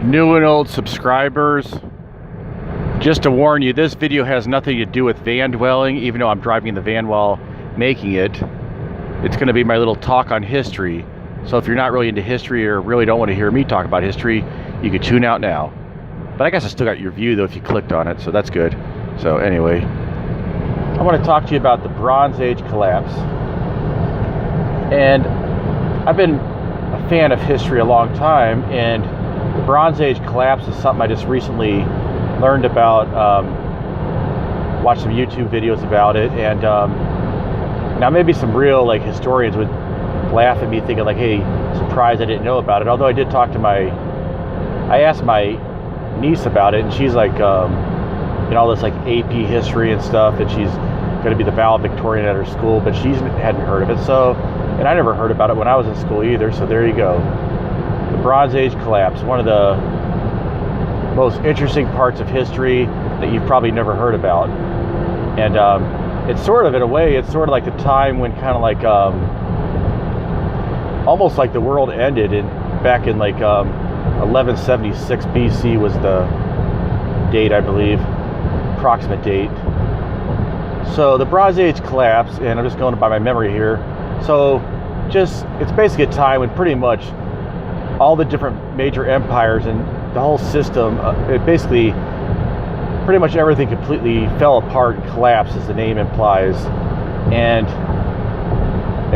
New and old subscribers, just to warn you, this video has nothing to do with van dwelling, even though I'm driving the van while making it. It's going to be my little talk on history. So if you're not really into history or really don't want to hear me talk about history, you can tune out now. But I guess I still got your view though if you clicked on it, so that's good. So anyway, I want to talk to you about the Bronze Age collapse. And I've been a fan of history a long time, and the Bronze Age collapse is something I just recently learned about, watched some YouTube videos about it, and now maybe some real historians would laugh at me thinking hey, surprised I didn't know about it. Although I did talk to I asked my niece about it, and she's all this AP history and stuff, and she's going to be the valedictorian at her school, but she hadn't heard of it. So, and I never heard about it when I was in school either, so there you go. The Bronze Age collapse, one of the most interesting parts of history that you've probably never heard about. And it's sort of, in a way, it's sort of like the time when almost like the world ended back in 1176 BC was the date, I believe, approximate date. So the Bronze Age collapse, and I'm just going by my memory here. So it's basically a time when pretty much all the different major empires and the whole system, it basically, pretty much everything completely fell apart and collapsed, as the name implies. And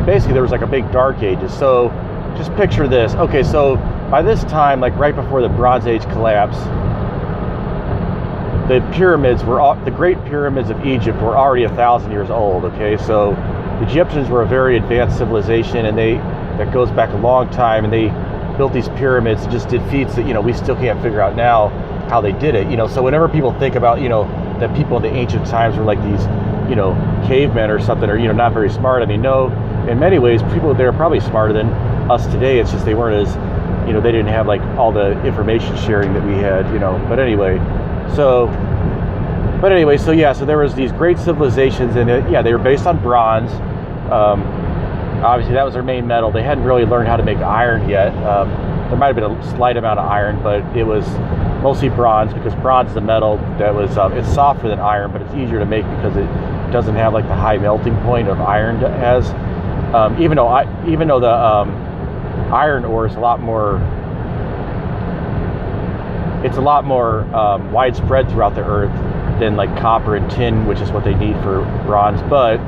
basically there was a big dark ages. So just picture this. Okay, so by this time, right before the Bronze Age collapse, the Great Pyramids of Egypt were already 1,000 years old. Okay, so the Egyptians were a very advanced civilization, and that goes back a long time, and they built these pyramids and just did feats that we still can't figure out now how they did it. So whenever people think about that people in the ancient times were these cavemen or something, or not very smart, I mean, no, in many ways people they're probably smarter than us today. It's just they weren't as they didn't have all the information sharing that we had. But anyway, so there was these great civilizations, and they were based on bronze. Obviously that was their main metal. They hadn't really learned how to make iron yet. There might have been a slight amount of iron, but it was mostly bronze, because bronze is a metal that was it's softer than iron, but it's easier to make because it doesn't have the high melting point of iron has. Even though the iron ore is a lot more widespread throughout the earth than copper and tin, which is what they need for bronze. But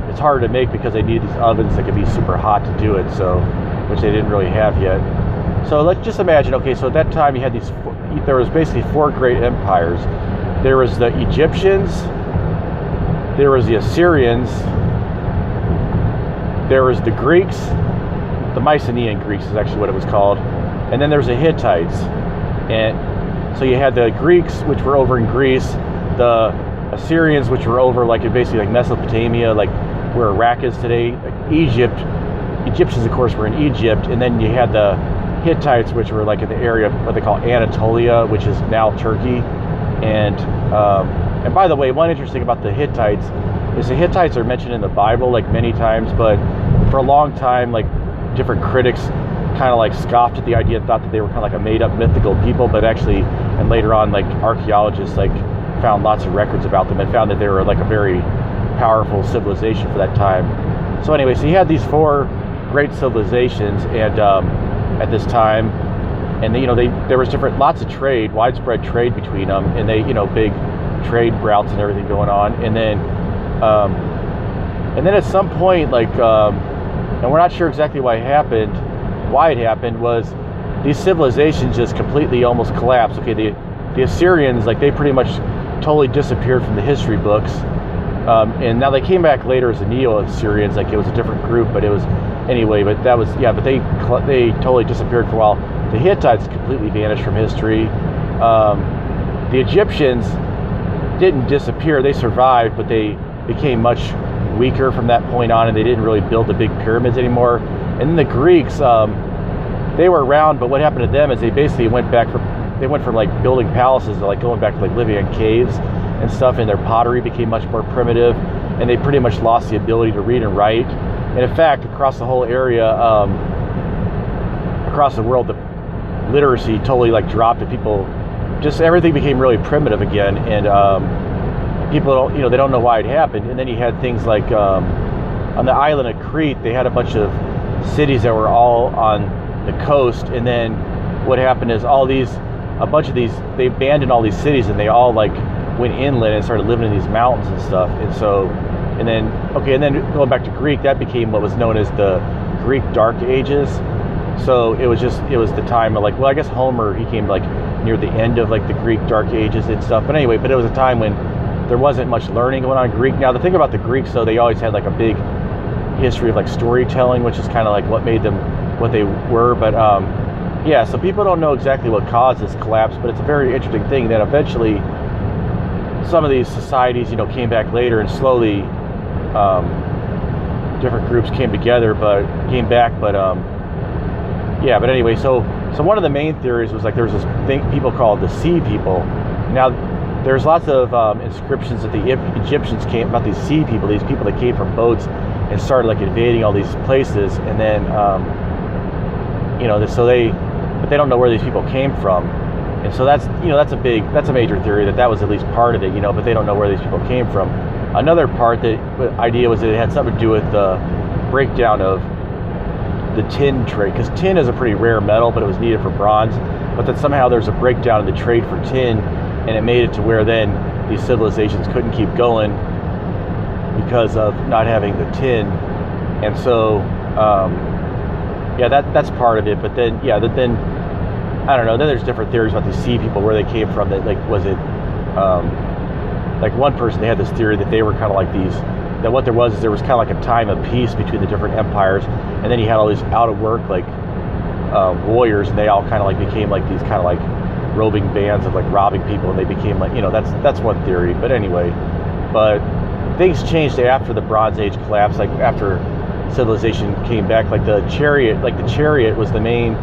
it's harder to make because they need these ovens that can be super hot to do it, so which they didn't really have yet. So let's just imagine, okay, so at that time you had there was basically four great empires. There was the Egyptians, there was the Assyrians, there was the Greeks, the Mycenaean Greeks is actually what it was called, and then there's the Hittites. And so you had the Greeks, which were over in Greece, the Assyrians, which were over basically Mesopotamia, where Iraq is today, Egypt. Egyptians, of course, were in Egypt, and then you had the Hittites, which were in the area of what they call Anatolia, which is now Turkey. And by the way, one interesting about the Hittites is the Hittites are mentioned in the Bible many times, but for a long time, different critics kind of scoffed at the idea, thought that they were kind of a made-up mythical people, but actually, and later on, archaeologists found lots of records about them and found that they were a very powerful civilization for that time. So anyway, so you had these four great civilizations, and at this time, and there was lots of trade, widespread trade between them, and they big trade routes and everything going on, and then at some point, and we're not sure exactly why it happened, was these civilizations just completely almost collapsed. Okay, the Assyrians, they pretty much totally disappeared from the history books, and now they came back later as the Neo-Assyrians, it was a different group, but it was anyway. But that was but they totally disappeared for a while. The Hittites completely vanished from history. The Egyptians didn't disappear; they survived, but they became much weaker from that point on, and they didn't really build the big pyramids anymore. And then the Greeks, they were around, but what happened to them is they basically went from building palaces to going back to living in caves and stuff, and their pottery became much more primitive, and they pretty much lost the ability to read and write. And in fact, across the whole area, across the world, literacy totally like dropped, and people just everything became really primitive again, and people don't, they don't know why it happened. And then you had things like on the island of Crete, they had a bunch of cities that were all on the coast, and then what happened is a bunch of these, they abandoned all these cities, and they all like went inland and started living in these mountains and stuff. And then going back to Greek, that became what was known as the Greek Dark Ages. So it was the time of like, well, I guess Homer, he came like near the end of like the Greek Dark Ages and stuff. But anyway, it was a time when there wasn't much learning going on in Greek. Now the thing about the Greeks, though, they always had like a big history of like storytelling, which is kind of like what made them what they were. But yeah, so people don't know exactly what caused this collapse, but it's a very interesting thing that eventually some of these societies, came back later, and slowly different groups came back. Yeah, but anyway, so one of the main theories was like there was this thing people called the Sea People. Now, there's lots of inscriptions that the Egyptians came about these Sea People, these people that came from boats and started like invading all these places, and then but they don't know where these people came from, and so that's a major theory that was at least part of it, but they don't know where these people came from. Another part, the idea was that it had something to do with the breakdown of the tin trade, because tin is a pretty rare metal, but it was needed for bronze, but that somehow there's a breakdown in the trade for tin, and it made it to where then these civilizations couldn't keep going because of not having the tin. And so that's part of it. But then I don't know, then there's different theories about these Sea People, where they came from. That like, was it like one person, they had this theory that they were kind of like these, that what there was is there was kind of like a time of peace between the different empires, and then you had all these out of work like warriors, and they all kind of like became like these kind of like roving bands of like robbing people, and they became like, that's one theory. But anyway, but things changed after the Bronze Age collapse, like after civilization came back. Like the chariot was the main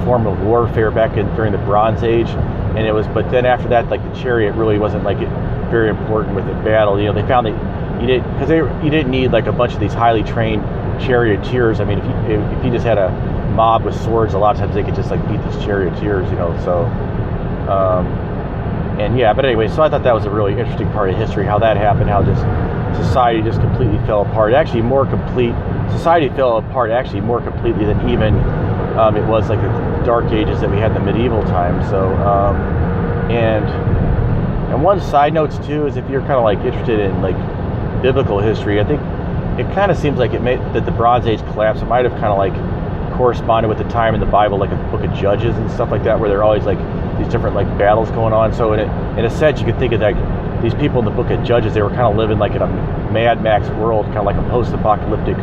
form of warfare during the Bronze Age, and it was, but then after that, like the chariot really wasn't like very important with the battle. They found that you didn't need like a bunch of these highly trained charioteers. I mean, if you just had a mob with swords, a lot of times they could just like beat these charioteers, so but anyway, so I thought that was a really interesting part of history, how that happened, how just society just completely fell apart. Society fell apart actually more completely than even it was like the Dark Ages that we had in the medieval times. So and one side notes too is, if you're kind of like interested in like biblical history, I think it kind of seems like that the Bronze Age collapse, it might have kind of like corresponded with the time in the Bible, like a book of Judges and stuff like that, where there are always like these different like battles going on. So in a sense, you could think of like these people in the book of Judges, they were kind of living like in a Mad Max world, kind of like a post-apocalyptic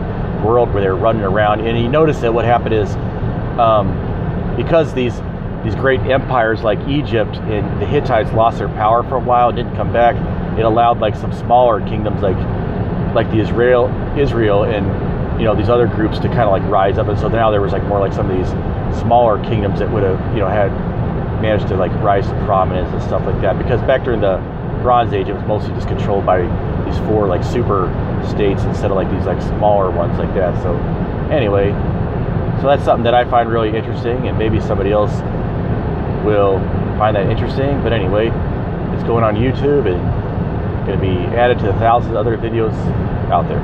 world where they're running around. And you notice that what happened is, because these great empires like Egypt and the Hittites lost their power for a while and didn't come back, it allowed like some smaller kingdoms like the Israel and these other groups to kind of like rise up. And so now there was like more like some of these smaller kingdoms that would have had managed to like rise to prominence and stuff like that, because back during the Bronze Age it was mostly just controlled by these 4 like super states instead of like these like smaller ones like that. So anyway, so that's something that I find really interesting, and maybe somebody else will find that interesting. But anyway, it's going on YouTube and going to be added to the thousands of other videos out there.